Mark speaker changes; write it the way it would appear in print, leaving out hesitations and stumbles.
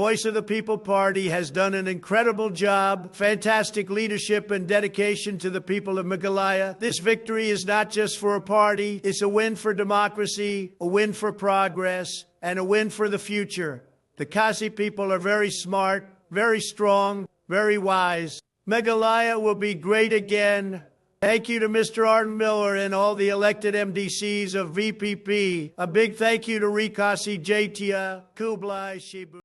Speaker 1: Voice of the People Party has done an incredible job, fantastic leadership and dedication to the people of Meghalaya. This victory is not just for a party, it's a win for democracy, a win for progress, and a win for the future. The Khasi people are very smart, very strong, very wise. Meghalaya will be great again. Thank you to Mr. Arden Miller and all the elected MDCs of VPP. A big thank you to Rikasi Jatia, Kublai Shibu.